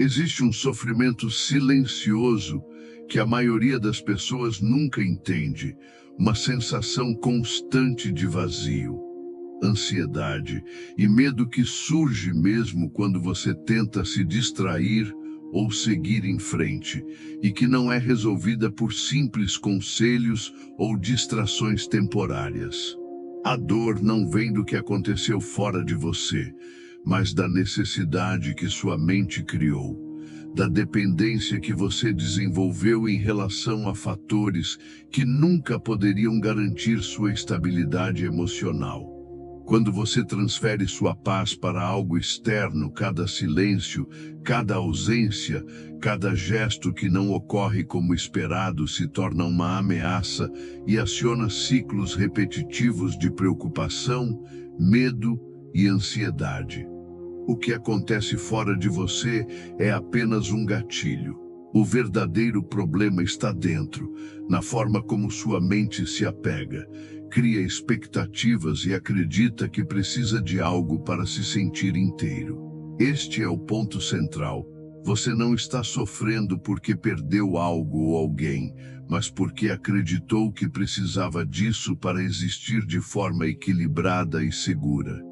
Existe um sofrimento silencioso que a maioria das pessoas nunca entende, uma sensação constante de vazio, ansiedade e medo que surge mesmo quando você tenta se distrair ou seguir em frente, e que não é resolvida por simples conselhos ou distrações temporárias. A dor não vem do que aconteceu fora de você, mas da necessidade que sua mente criou, da dependência que você desenvolveu em relação a fatores que nunca poderiam garantir sua estabilidade emocional. Quando você transfere sua paz para algo externo, cada silêncio, cada ausência, cada gesto que não ocorre como esperado se torna uma ameaça e aciona ciclos repetitivos de preocupação, medo e ansiedade. O que acontece fora de você é apenas um gatilho. O verdadeiro problema está dentro, na forma como sua mente se apega, cria expectativas e acredita que precisa de algo para se sentir inteiro. Este é o ponto central. Você não está sofrendo porque perdeu algo ou alguém, mas porque acreditou que precisava disso para existir de forma equilibrada e segura.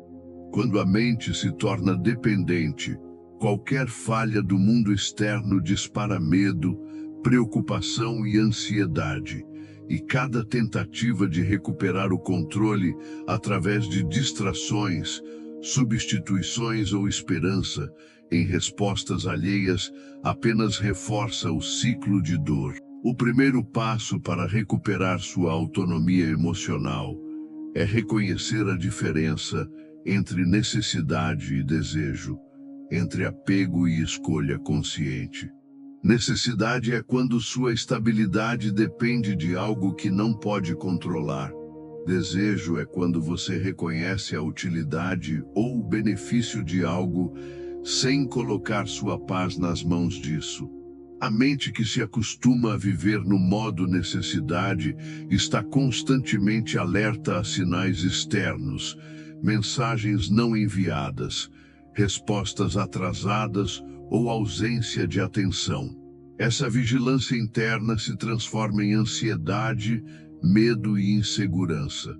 Quando a mente se torna dependente, qualquer falha do mundo externo dispara medo, preocupação e ansiedade, e cada tentativa de recuperar o controle através de distrações, substituições ou esperança em respostas alheias apenas reforça o ciclo de dor. O primeiro passo para recuperar sua autonomia emocional é reconhecer a diferença entre necessidade e desejo, entre apego e escolha consciente. Necessidade é quando sua estabilidade depende de algo que não pode controlar. Desejo é quando você reconhece a utilidade ou o benefício de algo sem colocar sua paz nas mãos disso. A mente que se acostuma a viver no modo necessidade está constantemente alerta a sinais externos, mensagens não enviadas, respostas atrasadas ou ausência de atenção. Essa vigilância interna se transforma em ansiedade, medo e insegurança,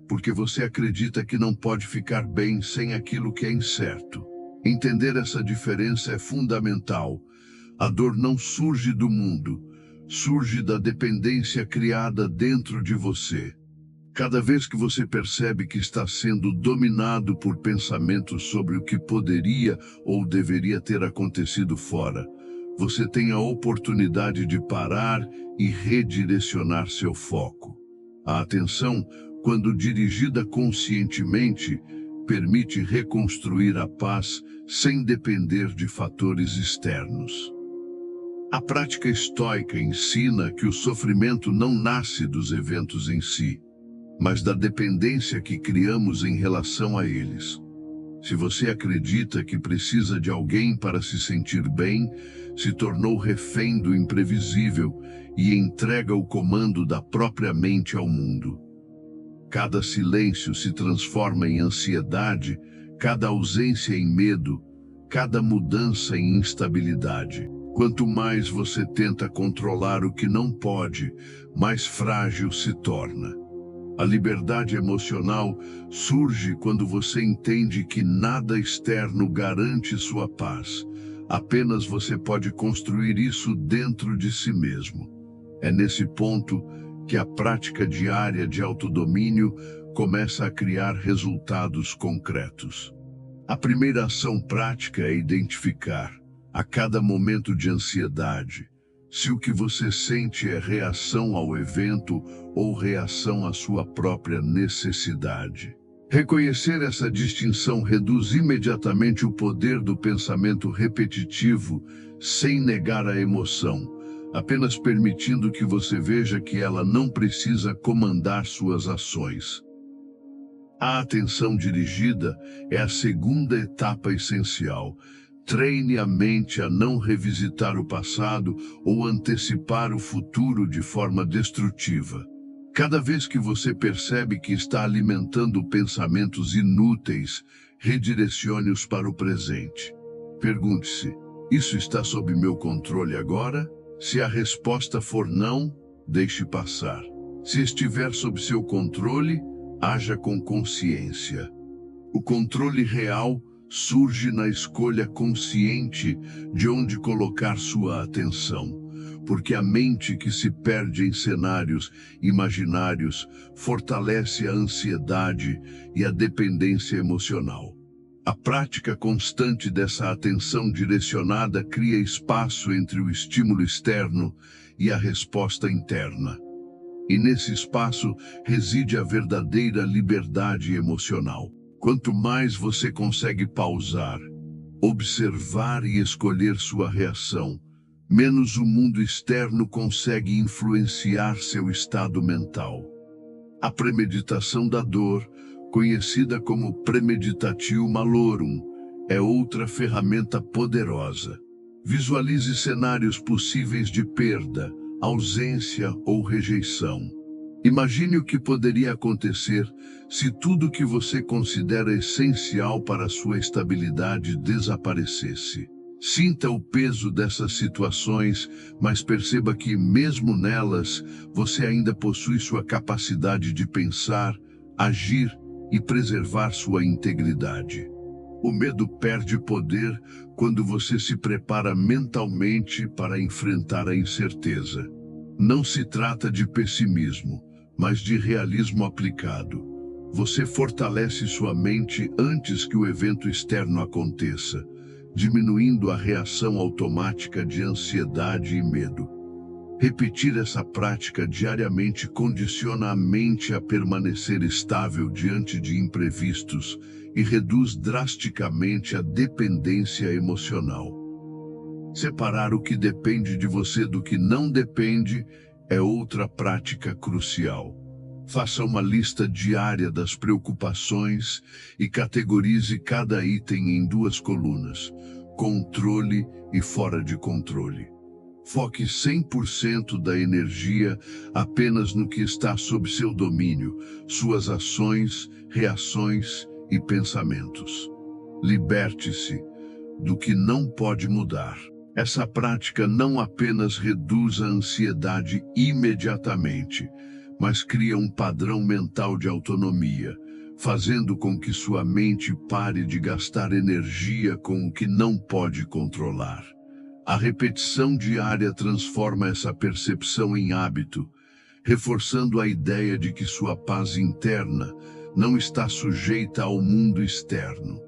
porque você acredita que não pode ficar bem sem aquilo que é incerto. Entender essa diferença é fundamental. A dor não surge do mundo, surge da dependência criada dentro de você. Cada vez que você percebe que está sendo dominado por pensamentos sobre o que poderia ou deveria ter acontecido fora, você tem a oportunidade de parar e redirecionar seu foco. A atenção, quando dirigida conscientemente, permite reconstruir a paz sem depender de fatores externos. A prática estoica ensina que o sofrimento não nasce dos eventos em si, mas da dependência que criamos em relação a eles. Se você acredita que precisa de alguém para se sentir bem, se tornou refém do imprevisível e entrega o comando da própria mente ao mundo. Cada silêncio se transforma em ansiedade, cada ausência em medo, cada mudança em instabilidade. Quanto mais você tenta controlar o que não pode, mais frágil se torna. A liberdade emocional surge quando você entende que nada externo garante sua paz. Apenas você pode construir isso dentro de si mesmo. É nesse ponto que a prática diária de autodomínio começa a criar resultados concretos. A primeira ação prática é identificar, a cada momento de ansiedade, se o que você sente é reação ao evento ou reação à sua própria necessidade. Reconhecer essa distinção reduz imediatamente o poder do pensamento repetitivo sem negar a emoção, apenas permitindo que você veja que ela não precisa comandar suas ações. A atenção dirigida é a segunda etapa essencial. Treine a mente a não revisitar o passado ou antecipar o futuro de forma destrutiva. Cada vez que você percebe que está alimentando pensamentos inúteis, redirecione-os para o presente. Pergunte-se: Isso está sob meu controle agora? Se a resposta for não, deixe passar. Se estiver sob seu controle, haja com consciência. O controle real surge na escolha consciente de onde colocar sua atenção, porque a mente que se perde em cenários imaginários fortalece a ansiedade e a dependência emocional. A prática constante dessa atenção direcionada cria espaço entre o estímulo externo e a resposta interna. E nesse espaço reside a verdadeira liberdade emocional. Quanto mais você consegue pausar, observar e escolher sua reação, menos o mundo externo consegue influenciar seu estado mental. A premeditação da dor, conhecida como premeditatio malorum, é outra ferramenta poderosa. Visualize cenários possíveis de perda, ausência ou rejeição. Imagine o que poderia acontecer se tudo que você considera essencial para a sua estabilidade desaparecesse. Sinta o peso dessas situações, mas perceba que, mesmo nelas, você ainda possui sua capacidade de pensar, agir e preservar sua integridade. O medo perde poder quando você se prepara mentalmente para enfrentar a incerteza. Não se trata de pessimismo, mas de realismo aplicado. Você fortalece sua mente antes que o evento externo aconteça, diminuindo a reação automática de ansiedade e medo. Repetir essa prática diariamente condiciona a mente a permanecer estável diante de imprevistos e reduz drasticamente a dependência emocional. Separar o que depende de você do que não depende é outra prática crucial. Faça uma lista diária das preocupações e categorize cada item em 2 colunas: controle e fora de controle. Foque 100% da energia apenas no que está sob seu domínio, suas ações, reações e pensamentos. Liberte-se do que não pode mudar. Essa prática não apenas reduz a ansiedade imediatamente, mas cria um padrão mental de autonomia, fazendo com que sua mente pare de gastar energia com o que não pode controlar. A repetição diária transforma essa percepção em hábito, reforçando a ideia de que sua paz interna não está sujeita ao mundo externo.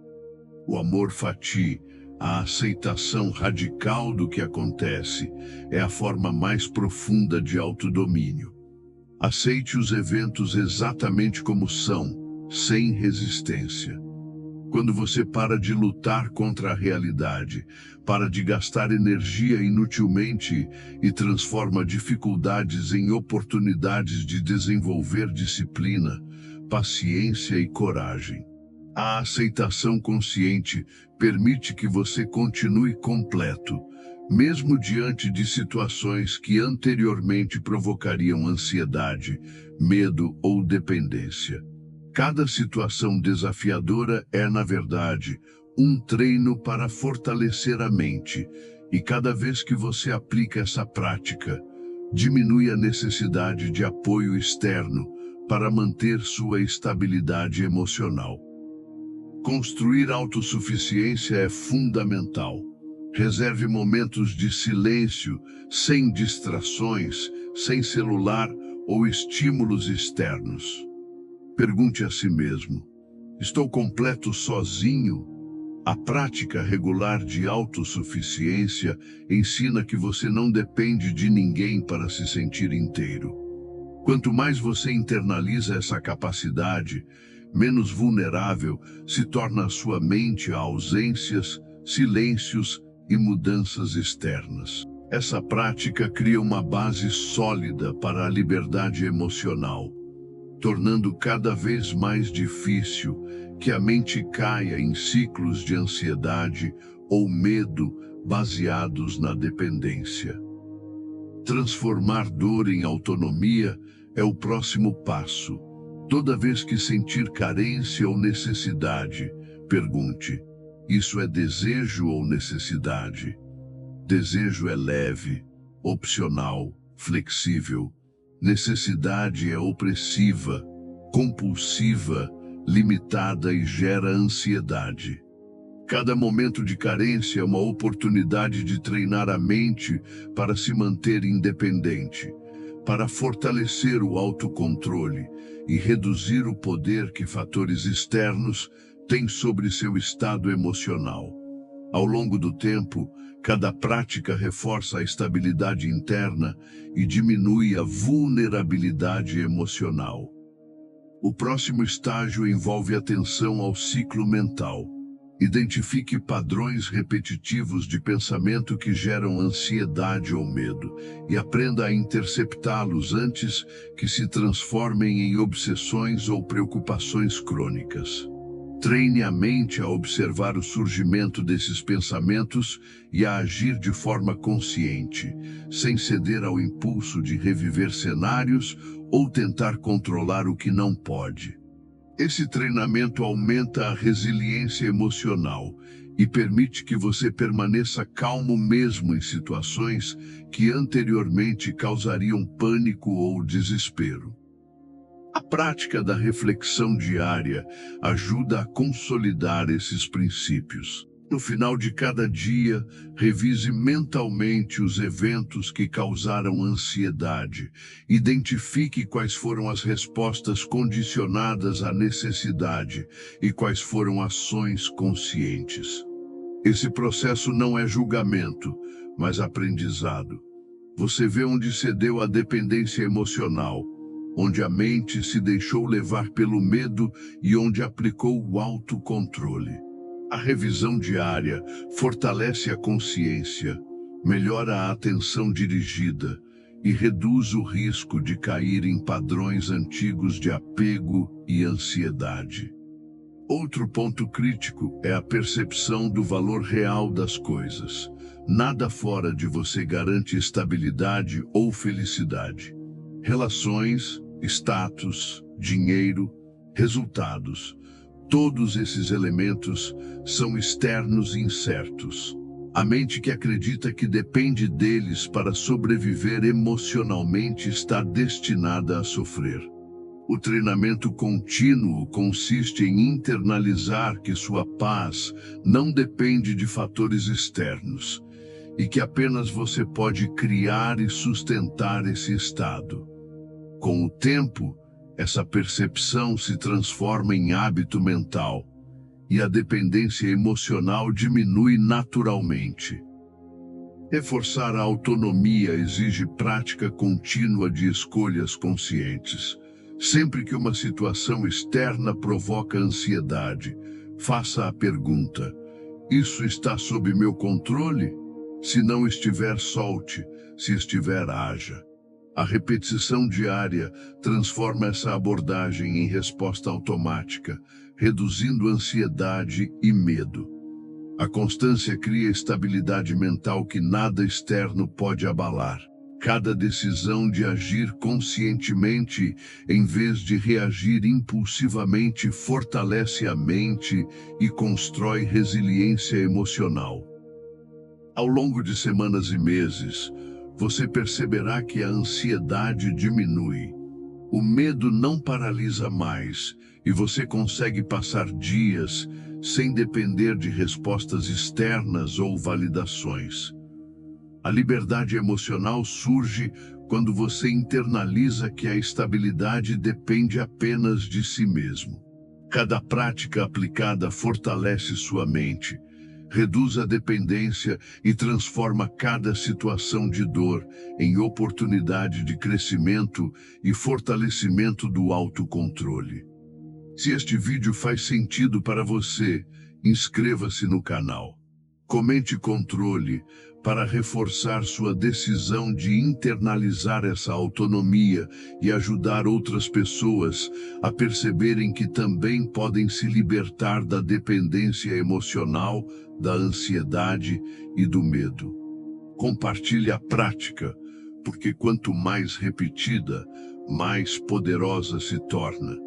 O amor fati, a aceitação radical do que acontece, é a forma mais profunda de autodomínio. Aceite os eventos exatamente como são, sem resistência. Quando você para de lutar contra a realidade, para de gastar energia inutilmente e transforma dificuldades em oportunidades de desenvolver disciplina, paciência e coragem. A aceitação consciente permite que você continue completo, mesmo diante de situações que anteriormente provocariam ansiedade, medo ou dependência. Cada situação desafiadora é, na verdade, um treino para fortalecer a mente, e cada vez que você aplica essa prática, diminui a necessidade de apoio externo para manter sua estabilidade emocional. Construir autossuficiência é fundamental. Reserve momentos de silêncio, sem distrações, sem celular ou estímulos externos. Pergunte a si mesmo: estou completo sozinho? A prática regular de autossuficiência ensina que você não depende de ninguém para se sentir inteiro. Quanto mais você internaliza essa capacidade, menos vulnerável se torna a sua mente a ausências, silêncios e mudanças externas. Essa prática cria uma base sólida para a liberdade emocional, tornando cada vez mais difícil que a mente caia em ciclos de ansiedade ou medo baseados na dependência. Transformar dor em autonomia é o próximo passo. Toda vez que sentir carência ou necessidade, pergunte: isso é desejo ou necessidade? Desejo é leve, opcional, flexível. Necessidade é opressiva, compulsiva, limitada e gera ansiedade. Cada momento de carência é uma oportunidade de treinar a mente para se manter independente, para fortalecer o autocontrole e reduzir o poder que fatores externos têm sobre seu estado emocional. Ao longo do tempo, cada prática reforça a estabilidade interna e diminui a vulnerabilidade emocional. O próximo estágio envolve atenção ao ciclo mental. Identifique padrões repetitivos de pensamento que geram ansiedade ou medo e aprenda a interceptá-los antes que se transformem em obsessões ou preocupações crônicas. Treine a mente a observar o surgimento desses pensamentos e a agir de forma consciente, sem ceder ao impulso de reviver cenários ou tentar controlar o que não pode. Esse treinamento aumenta a resiliência emocional e permite que você permaneça calmo mesmo em situações que anteriormente causariam pânico ou desespero. A prática da reflexão diária ajuda a consolidar esses princípios. No final de cada dia, revise mentalmente os eventos que causaram ansiedade. Identifique quais foram as respostas condicionadas à necessidade e quais foram ações conscientes. Esse processo não é julgamento, mas aprendizado. Você vê onde cedeu à dependência emocional, onde a mente se deixou levar pelo medo e onde aplicou o autocontrole. A revisão diária fortalece a consciência, melhora a atenção dirigida e reduz o risco de cair em padrões antigos de apego e ansiedade. Outro ponto crítico é a percepção do valor real das coisas. Nada fora de você garante estabilidade ou felicidade. Relações, status, dinheiro, resultados. Todos esses elementos são externos e incertos. A mente que acredita que depende deles para sobreviver emocionalmente está destinada a sofrer. O treinamento contínuo consiste em internalizar que sua paz não depende de fatores externos e que apenas você pode criar e sustentar esse estado. Com o tempo, essa percepção se transforma em hábito mental e a dependência emocional diminui naturalmente. Reforçar a autonomia exige prática contínua de escolhas conscientes. Sempre que uma situação externa provoca ansiedade, faça a pergunta: isso está sob meu controle? Se não estiver, solte. Se estiver, haja. A repetição diária transforma essa abordagem em resposta automática, reduzindo ansiedade e medo. A constância cria estabilidade mental que nada externo pode abalar. Cada decisão de agir conscientemente, em vez de reagir impulsivamente, fortalece a mente e constrói resiliência emocional. Ao longo de semanas e meses, você perceberá que a ansiedade diminui. O medo não paralisa mais e você consegue passar dias sem depender de respostas externas ou validações. A liberdade emocional surge quando você internaliza que a estabilidade depende apenas de si mesmo. Cada prática aplicada fortalece sua mente, reduz a dependência e transforma cada situação de dor em oportunidade de crescimento e fortalecimento do autocontrole. Se este vídeo faz sentido para você, inscreva-se no canal. Comente controle para reforçar sua decisão de internalizar essa autonomia e ajudar outras pessoas a perceberem que também podem se libertar da dependência emocional, da ansiedade e do medo. Compartilhe a prática, porque quanto mais repetida, mais poderosa se torna.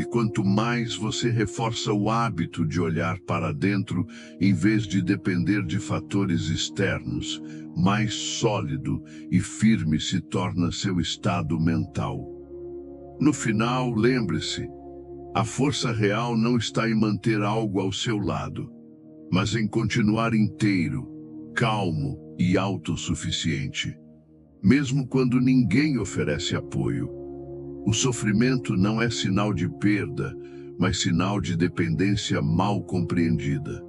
E quanto mais você reforça o hábito de olhar para dentro, em vez de depender de fatores externos, mais sólido e firme se torna seu estado mental. No final, lembre-se, a força real não está em manter algo ao seu lado, mas em continuar inteiro, calmo e autossuficiente, mesmo quando ninguém oferece apoio. O sofrimento não é sinal de perda, mas sinal de dependência mal compreendida.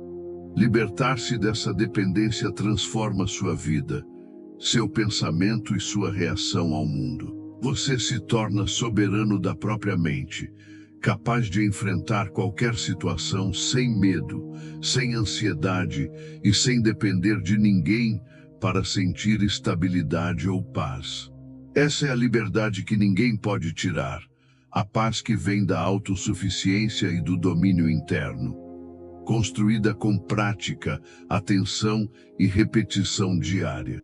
Libertar-se dessa dependência transforma sua vida, seu pensamento e sua reação ao mundo. Você se torna soberano da própria mente, capaz de enfrentar qualquer situação sem medo, sem ansiedade e sem depender de ninguém para sentir estabilidade ou paz. Essa é a liberdade que ninguém pode tirar, a paz que vem da autossuficiência e do domínio interno, construída com prática, atenção e repetição diária.